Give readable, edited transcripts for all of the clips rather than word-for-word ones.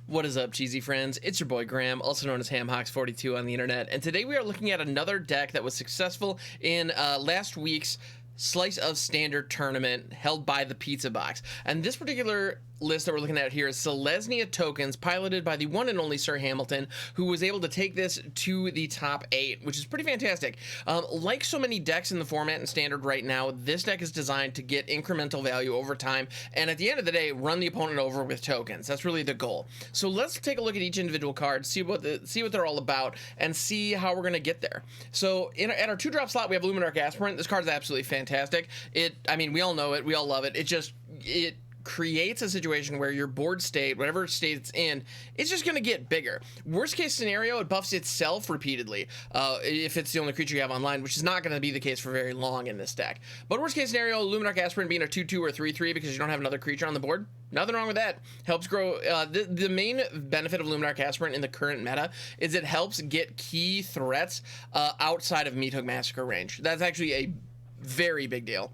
What is up, cheesy friends? It's your boy Graham, also known as HAMHOCKS42 on the internet, and today we are looking at another deck that was successful in last week's Slice of Standard tournament held by the PizzaBox. And this particular list that we're looking at here is Selesnya Tokens, piloted by the one and only Sir Hamilton, who was able to take this to the top 8, which is pretty fantastic. Like so many decks in the format and standard right now, this deck is designed to get incremental value over time, and at the end of the day, run the opponent over with tokens. That's really the goal. So let's take a look at each individual card, see what they're all about, and see how we're going to get there. So at our 2-drop slot, we have Luminarch Aspirant. This card is absolutely fantastic. I mean, we all know it. We all love it. It creates a situation where your board state, whatever state it's in, it's just going to get bigger. Worst case scenario, it buffs itself repeatedly if it's the only creature you have online, which is not going to be the case for very long in this deck. But worst case scenario, Luminarch Aspirant being a 2/2 or 3/3 because you don't have another creature on the board, nothing wrong with that. Helps grow. The main benefit of Luminarch Aspirant in the current meta is it helps get key threats outside of Meathook Massacre range. That's actually a very big deal.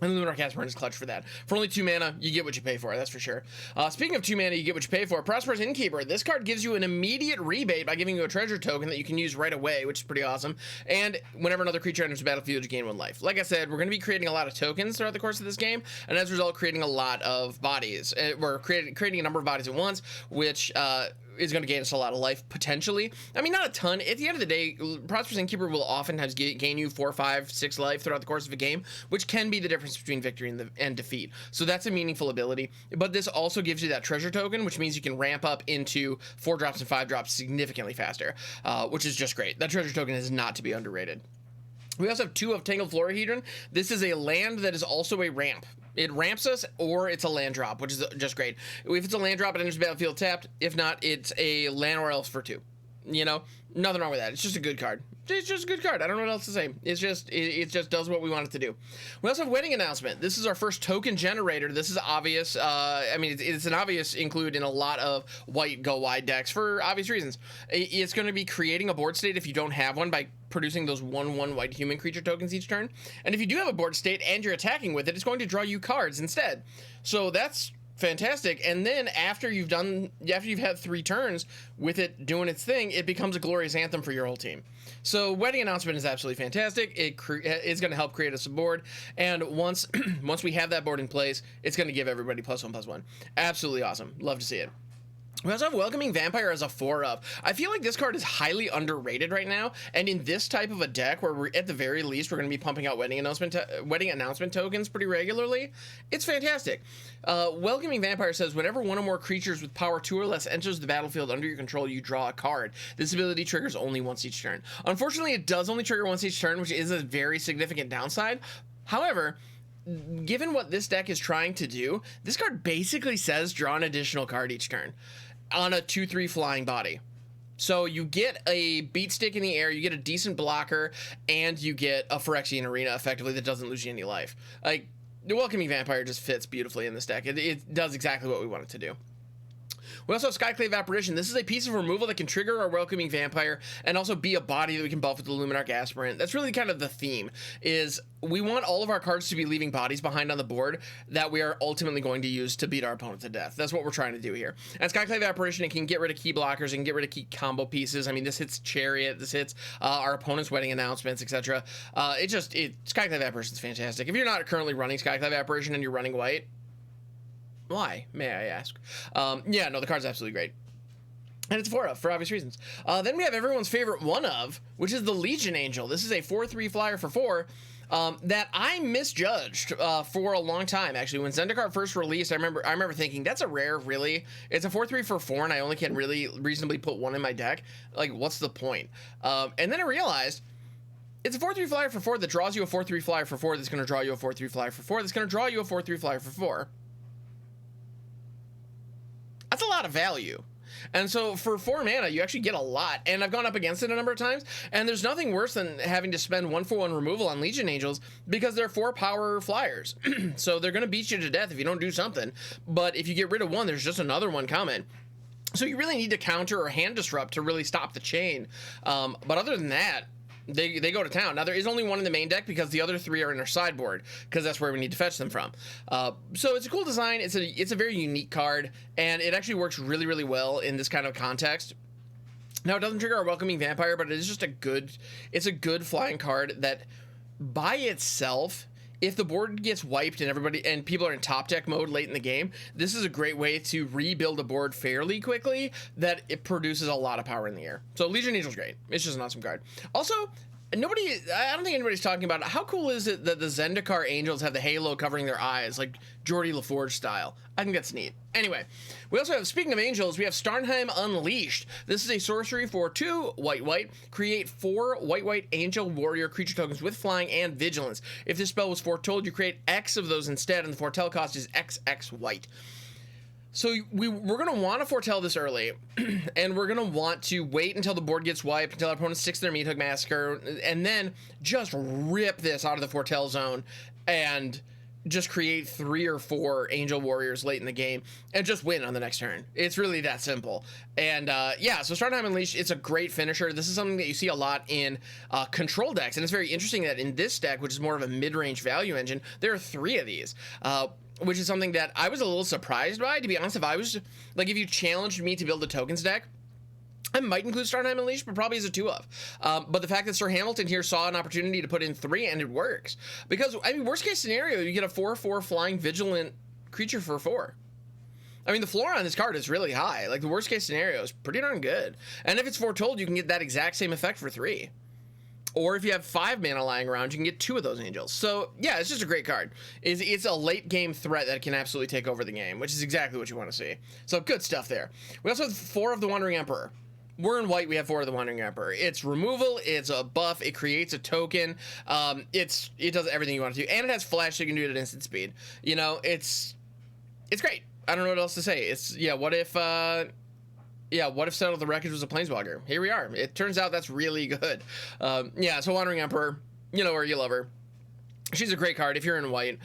And Luminarch Aspirant is clutch for that. For only 2 mana, you get what you pay for, that's for sure. Speaking of 2 mana, you get what you pay for. Prosperous Innkeeper. This card gives you an immediate rebate by giving you a treasure token that you can use right away, which is pretty awesome. And whenever another creature enters the battlefield, you gain 1 life. Like I said, we're going to be creating a lot of tokens throughout the course of this game, and as a result, creating a lot of bodies. We're creating a number of bodies at once, which is going to gain us a lot of life, potentially. I mean, not a ton. At the end of the day, Prosperous Innkeeper will oftentimes gain you 4, 5, 6 life throughout the course of a game, which can be the difference between victory and defeat. So that's a meaningful ability. But this also gives you that treasure token, which means you can ramp up into 4 drops and 5 drops significantly faster, which is just great. That treasure token is not to be underrated. We also have 2 of Tangled Florahedron. This is a land that is also a ramp. It ramps us, or it's a land drop, which is just great. If it's a land drop, it enters the battlefield tapped. If not, it's a land or else for 2. You know, nothing wrong with that. It's just a good card. It's just a good card. I don't know what else to say. It just does what we want it to do. We also have Wedding Announcement. This is our first token generator. This is obvious. I mean, it's an obvious include in a lot of white go wide decks for obvious reasons. It's going to be creating a board state if you don't have one by producing those 1/1 white human creature tokens each turn. And if you do have a board state and you're attacking with it, it's going to draw you cards instead. So that's fantastic. And then after you've had 3 turns with it doing its thing, it becomes a glorious anthem for your whole team. So Wedding Announcement is absolutely fantastic. It's going to help create us a board, and once we have that board in place, it's going to give everybody +1/+1. Absolutely awesome. Love to see it. We also have Welcoming Vampire as a 4-of. I feel like this card is highly underrated right now, and in this type of a deck where we're at the very least we're going to be pumping out Wedding Announcement tokens pretty regularly, it's fantastic. Welcoming Vampire says whenever one or more creatures with power 2 or less enters the battlefield under your control, you draw a card. This ability triggers only once each turn. Unfortunately, it does only trigger once each turn, which is a very significant downside. However, given what this deck is trying to do, this card basically says draw an additional card each turn on a 2/3 flying body. So you get a beat stick in the air, you get a decent blocker, and you get a Phyrexian Arena effectively that doesn't lose you any life. Like, the Welcoming Vampire just fits beautifully in this deck. It does exactly what we want it to do. We also have Skyclave Apparition. This is a piece of removal that can trigger our Welcoming Vampire and also be a body that we can buff with the Luminarch Aspirant. That's really kind of the theme, is we want all of our cards to be leaving bodies behind on the board that we are ultimately going to use to beat our opponent to death. That's what we're trying to do here. And Skyclave Apparition, it can get rid of key blockers, it can get rid of key combo pieces. I mean, this hits Chariot, this hits our opponent's Wedding Announcements, etc. Skyclave Apparition is fantastic. If you're not currently running Skyclave Apparition and you're running white, why, may I ask? Yeah, no, the card's absolutely great. And it's 4-of, for obvious reasons. Then we have everyone's favorite 1-of, which is the Legion Angel. This is a 4/3 flyer for 4 that I misjudged for a long time, actually. When Zendikar first released, I remember thinking, that's a rare, really? It's a 4/3 for 4, and I only can really reasonably put 1 in my deck. Like, what's the point? And then I realized, it's a 4/3 flyer for 4 that draws you a 4/3 flyer for 4 that's going to draw you a 4/3 flyer for 4 that's going to draw you a 4/3 flyer for 4. That's a lot of value. And so for 4 mana, you actually get a lot. And I've gone up against it a number of times, and there's nothing worse than having to spend 1/1 removal on Legion Angels because they're 4 power flyers. So they're going to beat you to death if you don't do something. But if you get rid of one, there's just another one coming. So you really need to counter or hand disrupt to really stop the chain. But other than that, they go to town. Now there is only one in the main deck because the other 3 are in our sideboard because that's where we need to fetch them from. So it's a cool design. It's a very unique card, and it actually works really, really well in this kind of context. Now it doesn't trigger our Welcoming Vampire, but it is just it's a good flying card that by itself, if the board gets wiped and people are in top deck mode late in the game, this is a great way to rebuild a board fairly quickly that it produces a lot of power in the air. So Legion Angel's great. It's just an awesome card. Also, I don't think anybody's talking about it. How cool is it that the Zendikar Angels have the halo covering their eyes, like Geordie LaForge style? I think that's neat. Anyway, we also have, speaking of angels, we have Starnheim Unleashed. This is a sorcery for 2 white. Create 4 white angel warrior creature tokens with flying and vigilance. If this spell was foretold, you create X of those instead, and the foretell cost is XX white. So we're going to want to foretell this early, and we're going to want to wait until the board gets wiped, until our opponent sticks their Meathook Massacre, and then just rip this out of the foretell zone and just create 3 or 4 Angel Warriors late in the game and just win on the next turn. It's really that simple. And yeah, so Starnheim Unleashed, it's a great finisher. This is something that you see a lot in control decks, and it's very interesting that in this deck, which is more of a mid-range value engine, there are 3 of these. Which is something that I was a little surprised by, to be honest. If you challenged me to build a tokens deck, I might include Starnheim Unleashed, but probably as a 2-of. But the fact that Sir Hamilton here saw an opportunity to put in 3, and it works. Because, I mean, worst case scenario, you get a 4/4 flying vigilant creature for 4. I mean, the floor on this card is really high. Like, the worst case scenario is pretty darn good. And if it's foretold, you can get that exact same effect for 3. Or if you have 5 mana lying around, you can get 2 of those angels. So, yeah, it's just a great card. It's a late-game threat that can absolutely take over the game, which is exactly what you want to see. So, good stuff there. We also have 4 of the Wandering Emperor. We're in white, we have 4 of the Wandering Emperor. It's removal, it's a buff, it creates a token, it does everything you want to do, and it has flash, so you can do it at instant speed. You know, it's great. I don't know what else to say. What if Settle the Wreckage was a Planeswalker? Here we are. It turns out that's really good. So Wandering Emperor, you know her, you love her. She's a great card if you're in white.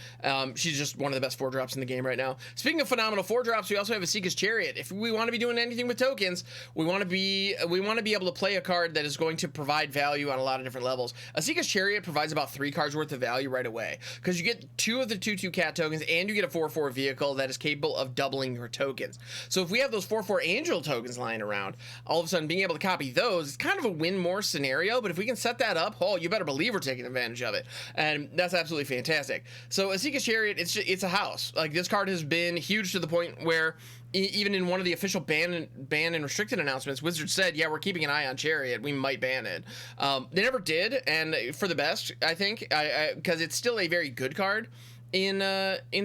She's just one of the best 4-drops in the game right now. Speaking of phenomenal 4-drops, we also have Esika's Chariot. If we want to be doing anything with tokens, we want to be able to play a card that is going to provide value on a lot of different levels. Esika's Chariot provides about 3 cards worth of value right away, because you get 2 of the 2/2 cat tokens, and you get a 4/4 vehicle that is capable of doubling your tokens. So if we have those 4/4 angel tokens lying around, all of a sudden being able to copy those, it's kind of a win more scenario. But if we can set that up, you better believe we're taking advantage of it, and that's absolutely fantastic. So Esika's Chariot, it's a house. Like, this card has been huge to the point where even in one of the official ban and restricted announcements, Wizards said, yeah, we're keeping an eye on Chariot, we might ban it. They never did, and for the best, I think, because it's still a very good card in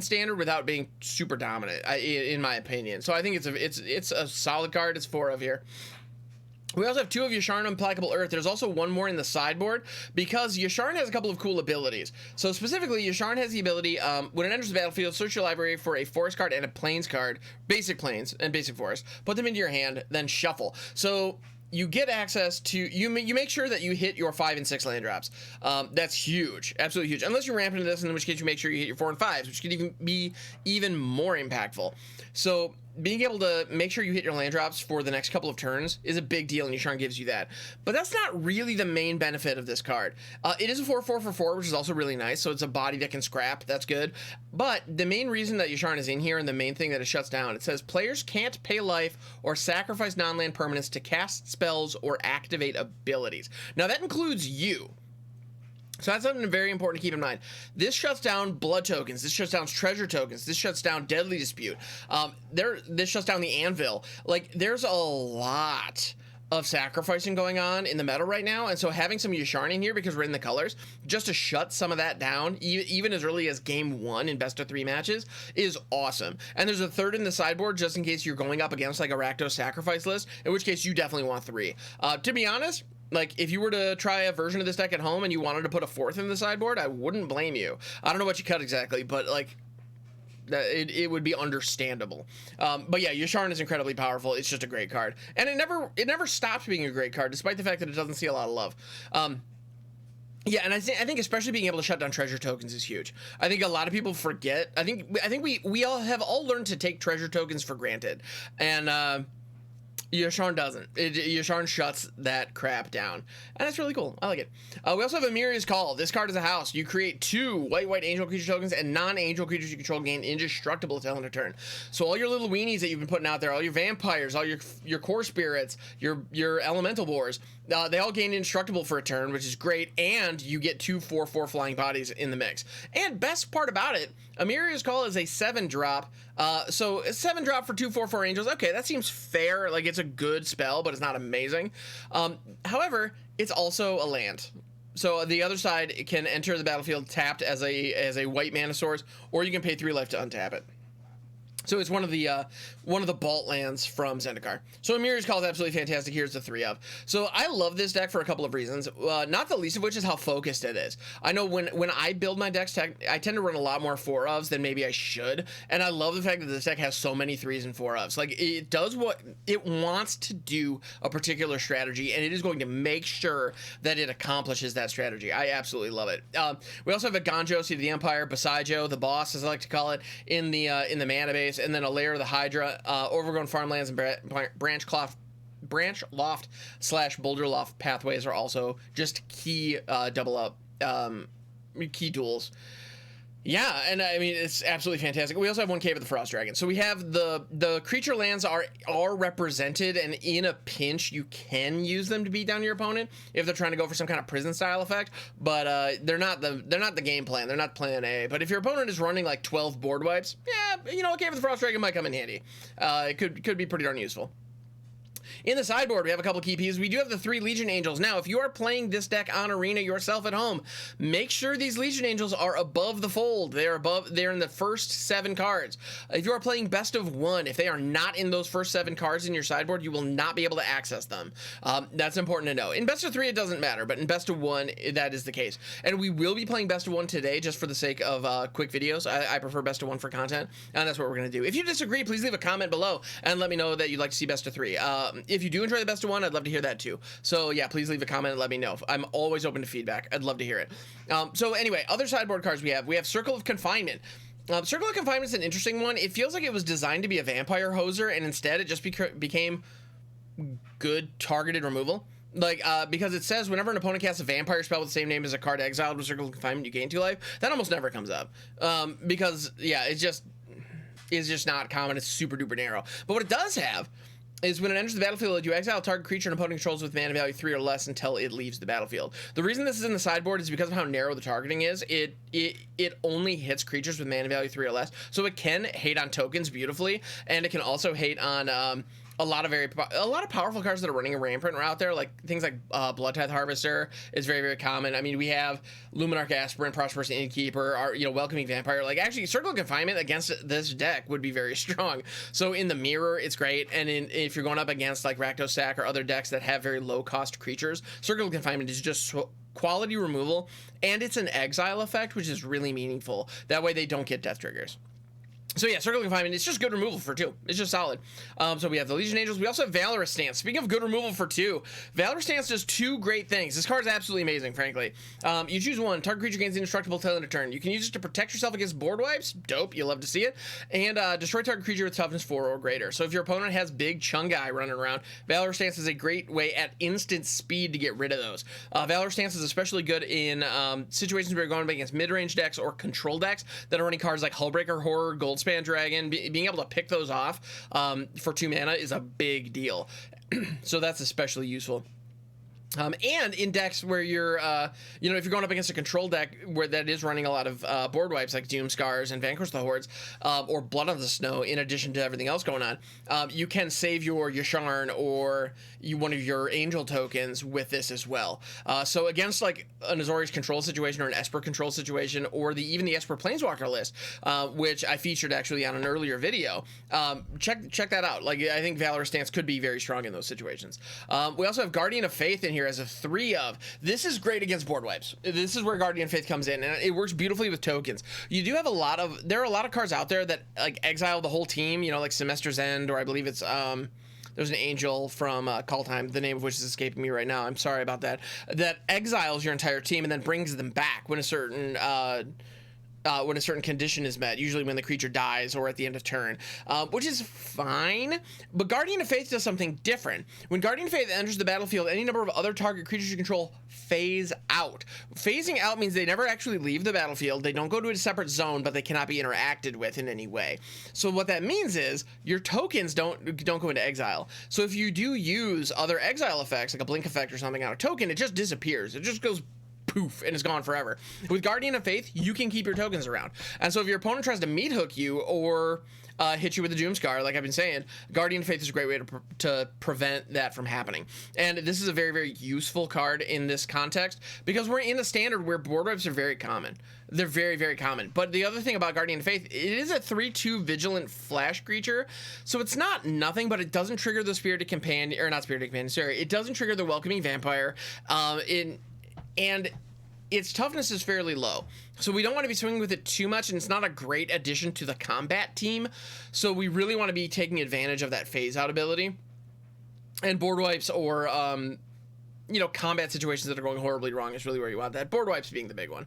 standard without being super dominant, in my opinion. So I think it's a solid card. It's 4 of here. We also have 2 of Yasharn Implacable Earth. There's also 1 more in the sideboard, because Yasharn has a couple of cool abilities. So specifically, Yasharn has the ability, when it enters the battlefield, search your library for a forest card and a plains card, basic plains and basic forest, put them into your hand, then shuffle. So you get access to, you make sure that you hit your 5 and 6 land drops. That's huge, absolutely huge. Unless you're ramping into this, in which case you make sure you hit your 4 and 5s, which could even be even more impactful. So being able to make sure you hit your land drops for the next couple of turns is a big deal, and Yasharn gives you that. But that's not really the main benefit of this card. It is a 4/4 for 4, which is also really nice, so it's a body that can scrap. That's good. But the main reason that Yasharn is in here, and the main thing that it shuts down, it says players can't pay life or sacrifice non-land permanents to cast spells or activate abilities. Now that includes you. So that's something very important to keep in mind. This shuts down blood tokens. This shuts down treasure tokens. This shuts down Deadly Dispute. This shuts down the Anvil. Like, there's a lot of sacrificing going on in the meta right now, and so having some Yasharn in here, because we're in the colors, just to shut some of that down, even as early as game 1 in best of 3 matches, is awesome. And there's a 3rd in the sideboard, just in case you're going up against like a RAKDOS sacrifice list, in which case you definitely want 3. To be honest, like, if you were to try a version of this deck at home and you wanted to put a 4th in the sideboard, I wouldn't blame you. I don't know what you cut exactly, but like, it would be understandable. But yeah, Yasharn is incredibly powerful. It's just a great card, and it never stops being a great card, despite the fact that it doesn't see a lot of love. Yeah, and I think especially being able to shut down treasure tokens is huge. I think a lot of people forget. I think we all have learned to take treasure tokens for granted, and Yasharn doesn't. Yasharn shuts that crap down. And that's really cool. I like it. We also have Amiri's Call. This card is a house. You create 2 white angel creature tokens, and non-angel creatures you control gain indestructible until end of turn. So all your little weenies that you've been putting out there, all your vampires, all your core spirits, your elemental boars, they all gain indestructible for a turn, which is great, and you get 2 4/4 flying bodies in the mix. And best part about it, Amiri's Call is a 7-drop. So a 7-drop for 2 4/4 angels. Okay, that seems fair. Like, it's a good spell, but it's not amazing. However, it's also a land. So the other side, it can enter the battlefield tapped as a white mana source, or you can pay 3 life to untap it. So it's one of the Balt lands from Zendikar. So Amiri's Call is absolutely fantastic. Here's the 3 of. So I love this deck for a couple of reasons. Not the least of which is how focused it is. I know when I build my decks, I tend to run a lot more 4 ofs than maybe I should, and I love the fact that this deck has so many 3s and 4 ofs. Like, it does what it wants to do, a particular strategy, and it is going to make sure that it accomplishes that strategy. I absolutely love it. We also have a Ganjo, Seed of the Empire, Basaijo, the boss, as I like to call it, in the mana base. And then a layer of the Hydra, overgrown farmlands, and branch loft / boulder loft pathways are also just key double up key duels. Yeah, and I mean, it's absolutely fantastic. We also have 1 Cave of the Frost Dragon. So we have the creature lands are represented, and in a pinch, you can use them to beat down your opponent if they're trying to go for some kind of prison style effect. But they're not the game plan. They're not plan A. But if your opponent is running like 12 board wipes, yeah, you know, a Cave of the Frost Dragon might come in handy. It could be pretty darn useful. In the sideboard, we have a couple key pieces. We do have the 3 Legion Angels. Now, if you are playing this deck on Arena yourself at home, make sure these Legion Angels are above the fold. They're in the first 7 cards. If you are playing best of 1, if they are not in those first 7 cards in your sideboard, you will not be able to access them. That's important to know. In best of 3, it doesn't matter, but in best of 1, that is the case. And we will be playing best of 1 today, just for the sake of quick videos. I prefer best of 1 for content, and that's what we're going to do. If you disagree, please leave a comment below and let me know that you'd like to see best of 3. If you do enjoy the best of 1, I'd love to hear that too. So yeah, please leave a comment and let me know. I'm always open to feedback. I'd love to hear it. So anyway, other sideboard cards we have Circle of Confinement. Circle of Confinement is an interesting one. It feels like it was designed to be a vampire hoser, and instead it just became good targeted removal. Like, because it says whenever an opponent casts a vampire spell with the same name as a card exiled with Circle of Confinement, you gain 2 life. That almost never comes up. Because yeah, it's just not common. It's super duper narrow. But what it does have is when it enters the battlefield, you exile a target creature an opponent controls with mana value 3 or less until it leaves the battlefield. The reason this is in the sideboard is because of how narrow the targeting is. It only hits creatures with mana value 3 or less, so it can hate on tokens beautifully, and it can also hate on a lot of powerful cards that are running a rampant out there, like things like Blood Tithe Harvester is very, very common. I mean, we have Luminarch Aspirant, Prosperous Innkeeper, Welcoming Vampire. Like, actually, Circle of Confinement against this deck would be very strong. So in the mirror, it's great, and if you're going up against like Rakdos Sack or other decks that have very low cost creatures, Circle of Confinement is just quality removal, and it's an exile effect, which is really meaningful. That way they don't get death triggers. So yeah, Circle of Confinement, it's just good removal for 2. It's just solid. So we have the Legion Angels. We also have Valorous Stance. Speaking of good removal for 2, Valorous Stance does 2 great things. This card is absolutely amazing, frankly. You choose 1. Target creature gains indestructible till end of turn. You can use it to protect yourself against board wipes. Dope. You'll love to see it. And destroy target creature with toughness 4 or greater. So if your opponent has big Chungai running around, Valorous Stance is a great way at instant speed to get rid of those. Valorous Stance is especially good in situations where you're going up against mid-range decks or control decks that are running cards like Hullbreaker Horror, Goldspan Dragon. Being able to pick those off for 2 mana is a big deal. So that's especially useful. And in decks where you're, if you're going up against a control deck where that is running a lot of board wipes like Doom Scars and Vanquish the Hordes, or Blood on the Snow, in addition to everything else going on, you can save your Yasharn or one of your Angel tokens with this as well. So against like an Azorius control situation or an Esper control situation, or even the Esper Planeswalker list, which I featured actually on an earlier video, check that out. Like, I think Valorous Stance could be very strong in those situations. We also have Guardian of Faith in here as a 3 of. This is great against board wipes. This is where Guardian of Faith comes in, and it works beautifully with tokens. You do have there are a lot of cards out there that like exile the whole team, like Semester's End, or I believe it's there's an angel from Call Time, the name of which is escaping me right now. I'm sorry about that. That exiles your entire team and then brings them back when a certain when a certain condition is met, usually when the creature dies or at the end of turn, which is fine. But Guardian of Faith does something different. When Guardian of Faith enters the battlefield, any number of other target creatures you control phase out. Phasing out means they never actually leave the battlefield. They don't go to a separate zone, but they cannot be interacted with in any way. So what that means is your tokens don't go into exile. So if you do use other exile effects, like a blink effect or something on a token, it just disappears. It just goes poof and it's gone forever. With Guardian of Faith, you can keep your tokens around. And so if your opponent tries to meat hook you or hit you with a Doomscar, like I've been saying, Guardian of Faith is a great way to prevent that from happening. And this is a very, very useful card in this context because we're in a standard where board wipes are very common. They're very, very common. But the other thing about Guardian of Faith, it is a 3/2 vigilant flash creature. So it's not nothing, but it doesn't trigger the Spirited Companion, or not Spirited Companion, sorry. It doesn't trigger the Welcoming Vampire. And its toughness is fairly low. So we don't want to be swinging with it too much, and it's not a great addition to the combat team. So we really want to be taking advantage of that phase out ability. And board wipes or you know, combat situations that are going horribly wrong is really where you want that. Board wipes being the big one.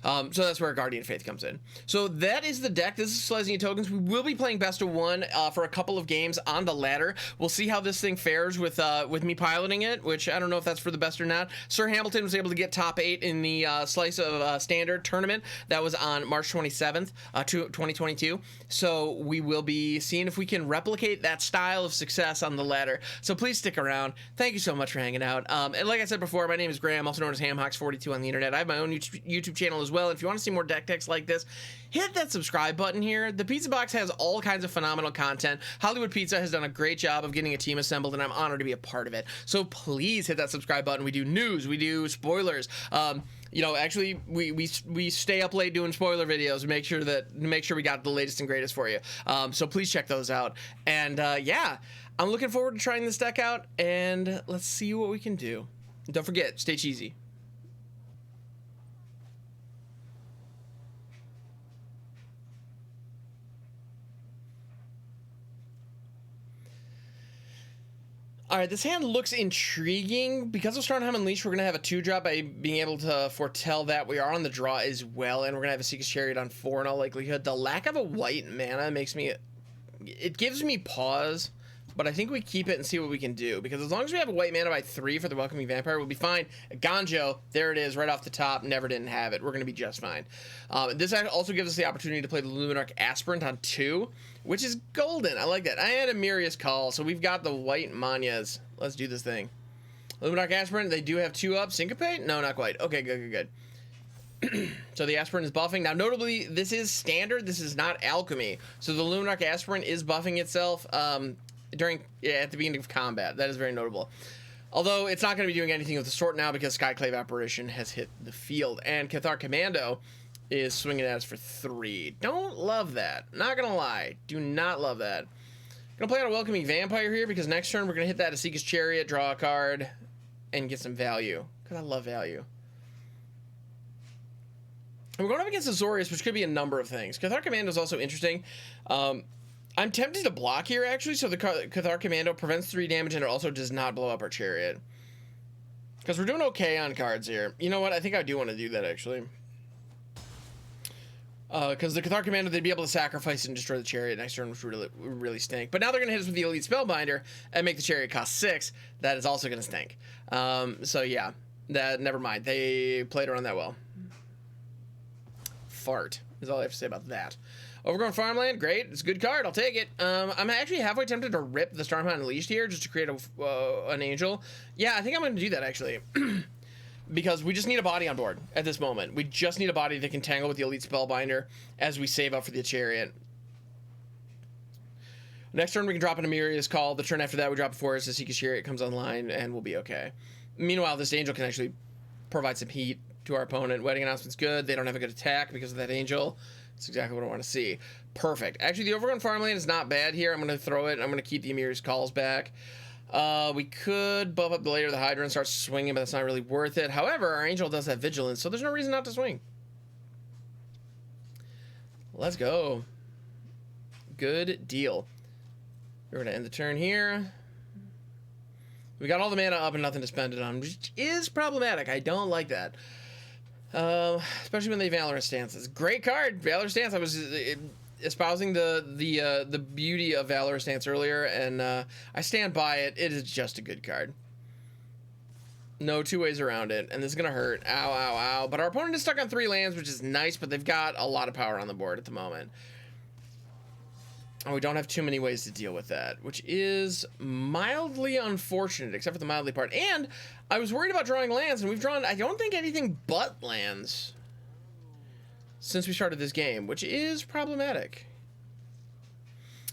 So that's where Guardian of Faith comes in. So that is the deck. This is Selesnya Tokens. We will be playing best of one for a couple of games on the ladder. We'll see how this thing fares with me piloting it, which I don't know if that's for the best or not. Sir Hamilton was able to get top 8 in the Slice of Standard tournament. That was on March 27th, 2022. So we will be seeing if we can replicate that style of success on the ladder. So please stick around. Thank you so much for hanging out. And like I said before, my name is Graham, also known as HAMHOCKS42 on the internet. I have my own YouTube channel as well. If you want to see more deck techs like this, hit that subscribe button here. The PizzaBox has all kinds of phenomenal content. Hollywood Pizza has done a great job of getting a team assembled, and I'm honored to be a part of it. So please hit that subscribe button. We do news, we do spoilers. You know, actually, we stay up late doing spoiler videos to make sure we got the latest and greatest for you. So please check those out. And yeah, I'm looking forward to trying this deck out, and let's see what we can do. Don't forget, stay cheesy. All right, this hand looks intriguing. Because of Strongheim Unleashed, we're going to have a 2-drop by being able to foretell that. We are on the draw as well, and we're going to have a Seeker's Chariot on 4 in all likelihood. The lack of a white mana makes me... It gives me pause, but I think we keep it and see what we can do. Because as long as we have a white mana by 3 for the Welcoming Vampire, we'll be fine. Ganjo, there it is, right off the top. Never didn't have it. We're going to be just fine. This also gives us the opportunity to play the Luminarch Aspirant on 2, which is golden. I like that. I had a Mirius Call, so we've got the white Manyas. Let's do this thing. Luminarch Aspirant, they do have 2 up. Syncopate? No, not quite. Okay, good. So the Aspirant is buffing. Now, notably, this is standard. This is not alchemy. So the Luminarch Aspirant is buffing itself at the beginning of combat. That is very notable. Although it's not going to be doing anything of the sort now because Skyclave Apparition has hit the field. And Cathar Commando is swinging at us for 3. Don't love that. Not going to lie. Do not love that. Going to play out a Welcoming Vampire here because next turn we're going to hit that Seeker's Chariot, draw a card, and get some value. Because I love value. And we're going up against Azorius, which could be a number of things. Cathar Commando is also interesting. I'm tempted to block here, actually, so the Cathar Commando prevents 3 damage and it also does not blow up our Chariot. Because we're doing okay on cards here. You know what? I think I do want to do that, actually. Because the Cathar Commando, they'd be able to sacrifice and destroy the Chariot next turn, which would really stink. But now they're going to hit us with the Elite Spellbinder and make the Chariot cost 6. That is also going to stink. So yeah, never mind. They played around that well. Fart is all I have to say about that. Overgrown Farmland, great. It's a good card. I'll take it. I'm actually halfway tempted to rip the Stormhound Unleashed here just to create an Angel. Yeah, I think I'm going to do that, actually. Because we just need a body on board at this moment. We just need a body that can tangle with the Elite Spellbinder as we save up for the Chariot. Next turn, we can drop an Amiria's Call. The turn after that, we drop a Forest. The Seeker's Chariot comes online, and we'll be okay. Meanwhile, this Angel can actually provide some heat to our opponent. Wedding Announcement's good. They don't have a good attack because of that Angel. That's exactly what I want to see. Perfect. Actually, the Overgrown Farmland is not bad here. I'm going to throw it. I'm going to keep the Amiria's Calls back. We could buff up the Lair of the Hydra and start swinging, but that's not really worth it. However, our Angel does have Vigilance, so there's no reason not to swing. Let's go. Good deal. We're going to end the turn here. We got all the mana up and nothing to spend it on, which is problematic. I don't like that. Especially when they Valorant stances. Great card, Valor Stance. I was espousing the beauty of Valor Stance earlier, and I stand by it. It is just a good card. No two ways around it, and this is gonna hurt. Ow, ow, ow. But our opponent is stuck on 3 lands, which is nice, but they've got a lot of power on the board at the moment. And we don't have too many ways to deal with that, which is mildly unfortunate, except for the mildly part. And I was worried about drawing lands, and we've drawn, I don't think, anything but lands since we started this game, which is problematic.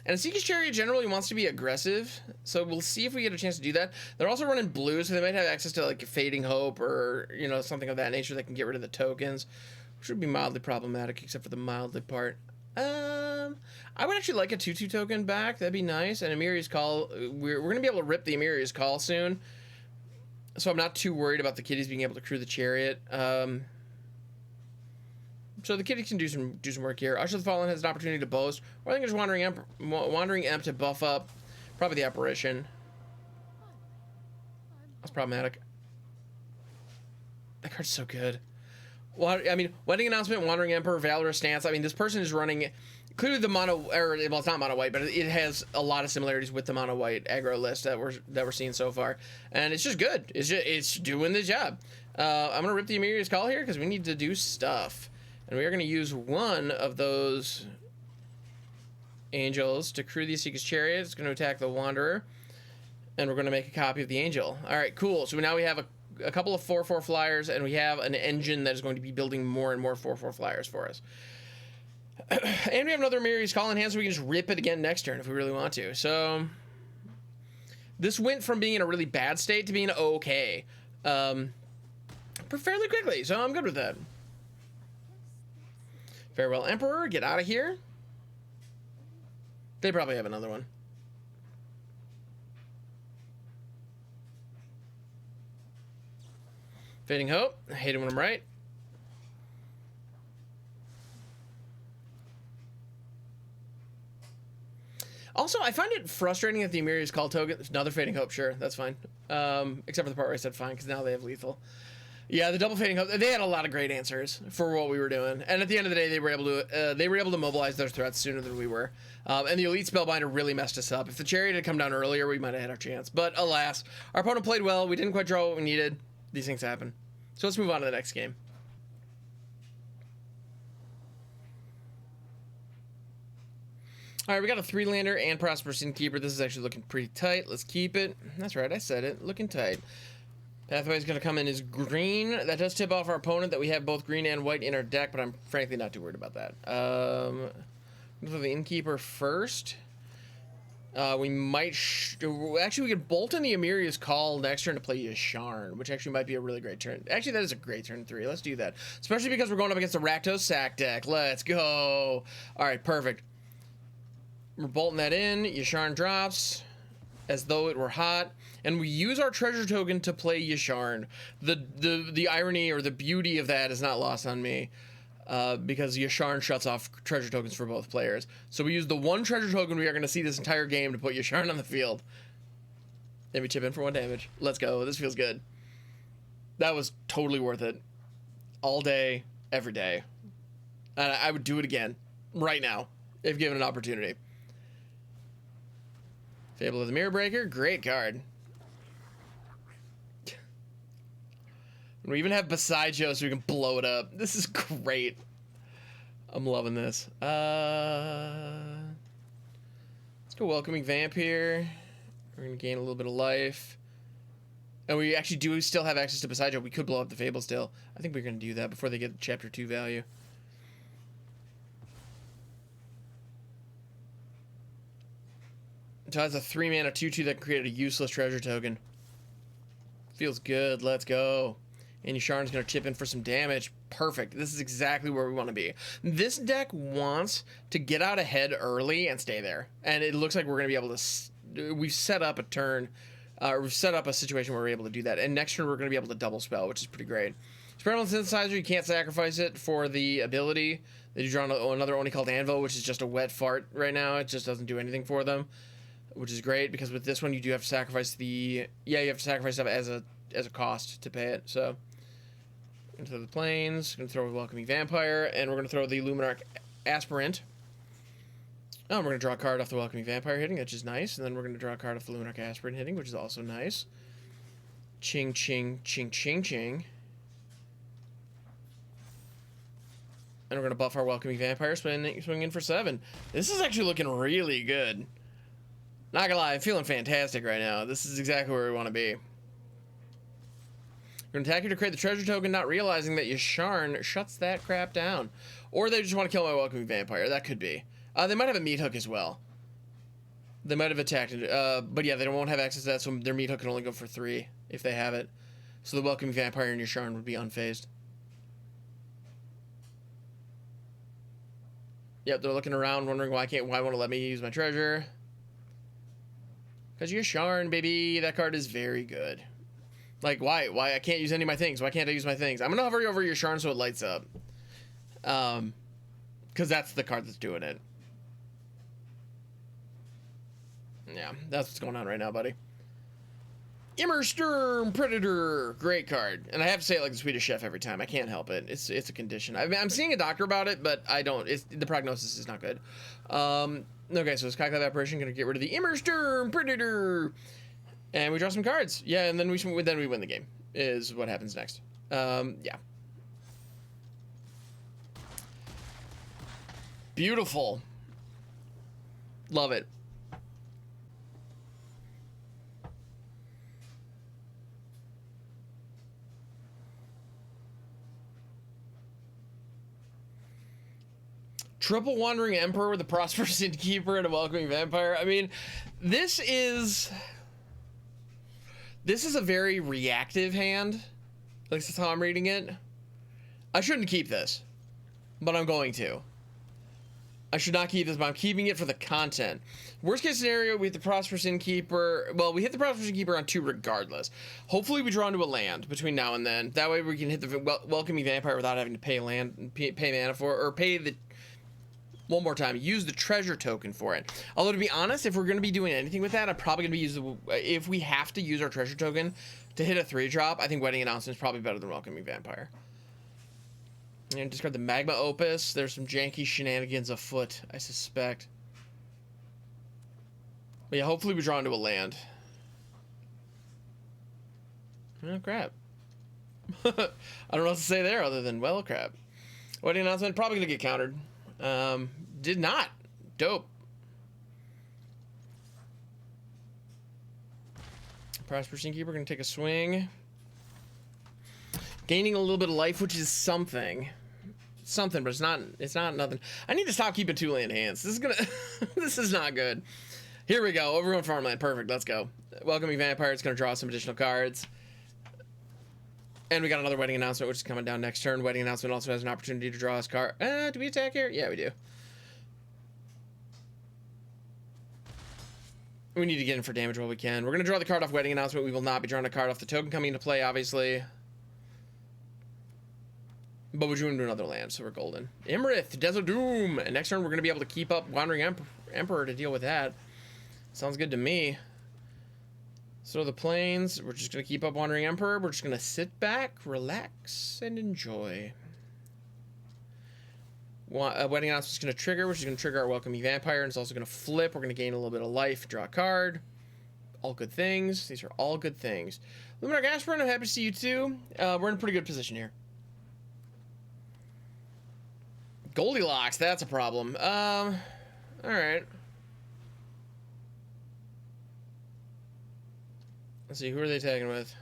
And Seeker's Chariot generally wants to be aggressive, so we'll see if we get a chance to do that. They're also running blue, so they might have access to like a Fading Hope or, you know, something of that nature that can get rid of the tokens, which would be mildly problematic, except for the mildly part. I would actually like a 2/2 token back. That'd be nice. And Amiri's Call, we're going to be able to rip the Amiri's Call soon, so I'm not too worried about the kiddies being able to crew the Chariot. So the kiddies can do some work here. Usher the Fallen has an opportunity to boast, or I think it's Wandering Imp to buff up probably the Apparition. That's problematic. That card's so good. Well, I mean, Wedding Announcement, Wandering Emperor, Valorous Stance. I mean, this person is running clearly the mono, or well, it's not mono white, but it has a lot of similarities with the mono white aggro list that we're seeing so far, and it's just good. It's doing the job. I'm gonna rip the Amiri's Call here because we need to do stuff, and we are gonna use one of those angels to crew the Seeker's Chariot. It's gonna attack the Wanderer, and we're gonna make a copy of the angel. All right, cool. So now we have a couple of 4/4 flyers, and we have an engine that is going to be building more and more 4/4 flyers for us. And we have another Amiri's Call in hand, so we can just rip it again next turn if we really want to. So this went from being in a really bad state to being okay, fairly quickly. So I'm good with that. Farewell Emperor, get out of here. They probably have another one. Fading Hope. I hate it when I'm right. Also, I find it frustrating that the Amiri's Call token... Another Fading Hope, sure, that's fine. Except for the part where I said fine, because now they have lethal. Yeah, the double Fading Hope, they had a lot of great answers for what we were doing. And at the end of the day, they were able to mobilize their threats sooner than we were. And the Elite Spellbinder really messed us up. If the Chariot had come down earlier, we might have had our chance. But alas, our opponent played well. We didn't quite draw what we needed. These things happen. So let's move on to the next game. All right, we got a 3-lander and Prosperous Innkeeper. This is actually looking pretty tight. Let's keep it. That's right, I said it. Looking tight. Pathway is going to come in as green. That does tip off our opponent that we have both green and white in our deck, but I'm frankly not too worried about that. For the Innkeeper first. We might... actually, we could bolt in the Amiri's Call next turn to play Yasharn, which actually might be a really great turn. Actually, that is a great turn 3. Let's do that. Especially because we're going up against the RAKDOS sack deck. Let's go. All right, perfect. We're bolting that in. Yasharn drops as though it were hot. And we use our treasure token to play Yasharn. The irony or the beauty of that is not lost on me. Because Yasharn shuts off treasure tokens for both players. So we use the one treasure token we are going to see this entire game to put Yasharn on the field. And we chip in for 1 damage. Let's go. This feels good. That was totally worth it. All day, every day. And I would do it again. Right now. If given an opportunity. Fable of the Mirror Breaker. Great card. We even have Beside Joe so we can blow it up. This is great. I'm loving this. Let's go Welcoming Vamp here. We're going to gain a little bit of life. And we actually do still have access to Beside Joe. We could blow up the Fable still. I think we're going to do that before they get Chapter 2 value. So that's a 3-mana 2/2 that created a useless treasure token. Feels good. Let's go. And Yasharn's going to chip in for some damage. Perfect. This is exactly where we want to be. This deck wants to get out ahead early and stay there. And it looks like we're going to be able to... We've set up a turn... we've set up a situation where we're able to do that. And next turn, we're going to be able to double spell, which is pretty great. Experimental Synthesizer, you can't sacrifice it for the ability. They do draw another Oni called Anvil, which is just a wet fart right now. It just doesn't do anything for them, which is great, because with this one, you do have to sacrifice the... Yeah, you have to sacrifice stuff as a cost to pay it, so... Into the plains. Gonna throw a Welcoming Vampire, and we're gonna throw the Luminarch Aspirant. Oh, we're gonna draw a card off the Welcoming Vampire hitting, which is nice, and then we're gonna draw a card off the Luminarch Aspirant hitting, which is also nice. Ching, ching, ching, ching, ching. And we're gonna buff our Welcoming Vampire, swing in for 7. This is actually looking really good. Not gonna lie, I'm feeling fantastic right now. This is exactly where we want to be. You're gonna attack you to create the treasure token, not realizing that Yasharn shuts that crap down. Or they just want to kill my Welcoming Vampire. That could be. They might have a meat hook as well. They might have attacked it. But yeah, they won't have access to that, so their meat hook can only go for 3 if they have it. So the Welcoming Vampire and Yasharn would be unfazed. Yep, they're looking around, wondering why won't it let me use my treasure? Because Yasharn, baby, that card is very good. Like, why I can't use any of my things? Why can't I use my things? I'm gonna hover over Yasharn so it lights up. Because that's the card that's doing it. Yeah, that's what's going on right now, buddy. Immersturm Predator, great card, and I have to say it like the Swedish Chef every time. I can't help it. It's a condition. I'm seeing a doctor about it, but I don't. The prognosis is not good. Okay, so Skycloud Evaporation gonna get rid of the Immersturm Predator, and we draw some cards. Yeah, and then we win the game. Is what happens next. Yeah. Beautiful. Love it. Triple Wandering Emperor with a Prosperous Innkeeper and a Welcoming Vampire. I mean, this is a very reactive hand. At least that's how I'm reading it. I shouldn't keep this, but I'm going to. I should not keep this, but I'm keeping it for the content. Worst case scenario, we hit the Prosperous Innkeeper. Well, we hit the Prosperous Innkeeper on 2 regardless. Hopefully we draw into a land between now and then. That way we can hit the Welcoming Vampire without having to pay mana for it, or pay the... One more time, use the treasure token for it. Although, to be honest, if we're going to be doing anything with that, I'm probably going to be using... If we have to use our treasure token to hit a 3-drop, I think Wedding Announcement is probably better than Welcoming Vampire. And discard the Magma Opus. There's some janky shenanigans afoot, I suspect. But yeah, hopefully we draw into a land. Oh, crap. I don't know what to say there other than, well, crap. Wedding Announcement, probably going to get countered. Did not. Dope. Prosperous Innkeeper going to take a swing. Gaining a little bit of life, which is something. Something, but it's not nothing. I need to stop keeping 2-land hands. This is gonna this is not good. Here we go. Overwhelm Farmland. Perfect. Let's go. Welcoming Vampire. It's gonna draw some additional cards. And we got another Wedding Announcement, which is coming down next turn. Wedding Announcement also has an opportunity to draw us card. Do we attack here? Yeah, we do. We need to get in for damage while we can. We're going to draw the card off Wedding Announcement. We will not be drawing a card off the token coming into play, obviously. But we're doing another land, so we're golden. Imrith, Desert Doom. And next turn, we're going to be able to keep up Wandering Emperor to deal with that. Sounds good to me. So the plains, we're just going to keep up Wandering Emperor. We're just going to sit back, relax, and enjoy. Wedding Announcement is going to trigger, which is going to trigger our Welcoming Vampire, and it's also going to flip. We're going to gain a little bit of life, draw a card. All good things. These are all good things. Luminarch Aspirant, I'm happy to see you too. We're in a pretty good position here. Goldilocks, that's a problem. Alright. Let's see, who are they tagging with?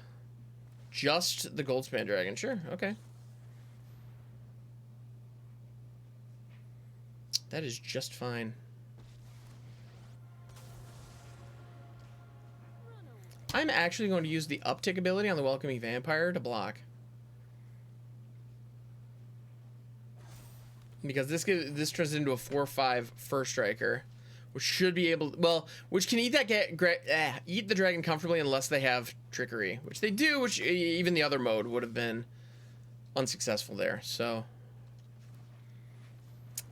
Just the Goldspan Dragon. Sure, okay. That is just fine. I'm actually going to use the uptick ability on the Welcoming Vampire to block. Because this turns into a 4/5 first striker, which should be able to, well, which can eat the dragon comfortably unless they have trickery, which they do, which even the other mode would have been unsuccessful there. So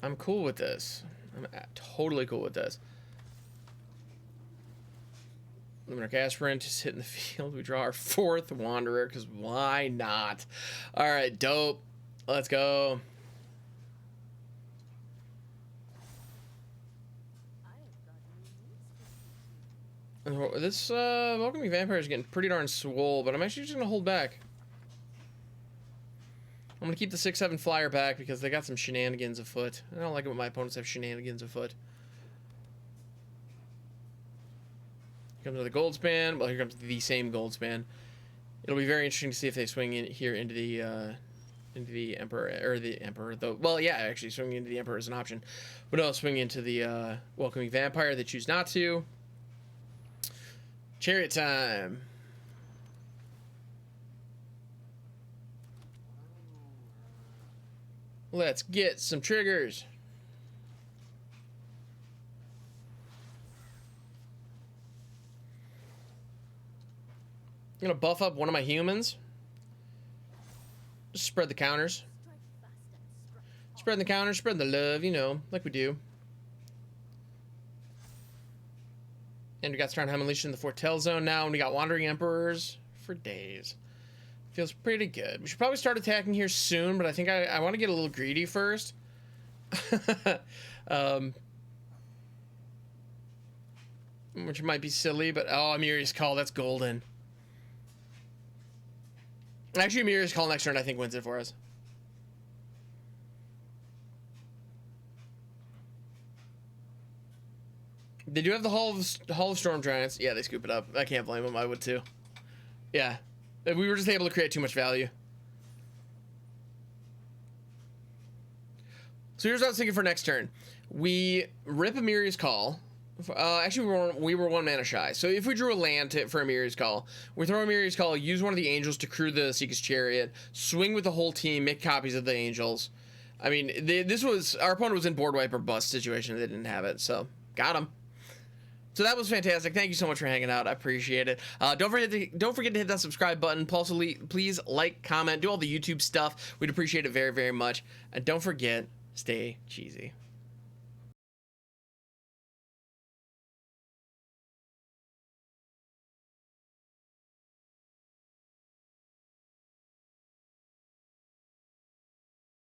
I'm cool with this. I'm totally cool with this. Luminarch Aspirant just hitting the field. We draw our 4th Wanderer, because why not? All right, dope. Let's go. This Welcoming Vampire is getting pretty darn swole, but I'm actually just going to hold back. I'm going to keep the 6/7 flyer back because they got some shenanigans afoot. I don't like it when my opponents have shenanigans afoot. Here comes the gold span. Well, here comes the same gold span. It'll be very interesting to see if they swing in here into the Emperor, or the Emperor, though. Well, yeah, actually, swinging into the Emperor is an option. But no, swing into the Welcoming Vampire. They choose not to. Chariot time. Let's get some triggers. I'm gonna buff up one of my humans. Just spread the counters. Spread the counters, spread the love, you know, like we do. And we got Strandheim Unleashed in the Foretell Zone now, and we got Wandering Emperors for days. Feels pretty good. We should probably start attacking here soon, but I think I want to get a little greedy first. Which might be silly, but oh, Amiri's Call, that's golden. Actually, Amiri's Call next turn I think wins it for us. They do have the Hall of Storm Giants. Yeah, they scoop it up. I can't blame them. I would too. Yeah. We were just able to create too much value. So here's what I was thinking for next turn. We rip Amiri's Call. Actually, we were 1 mana shy. So if we drew a land for Amiri's Call, we throw Amiri's Call, use one of the Angels to crew the Seeker's Chariot, swing with the whole team, make copies of the Angels. I mean, our opponent was in board wipe or bust situation. They didn't have it, so got him. So that was fantastic. Thank you so much for hanging out. I appreciate it. Don't forget to hit that subscribe button. Also, please like, comment, do all the YouTube stuff. We'd appreciate it very, very much. And don't forget, stay cheesy.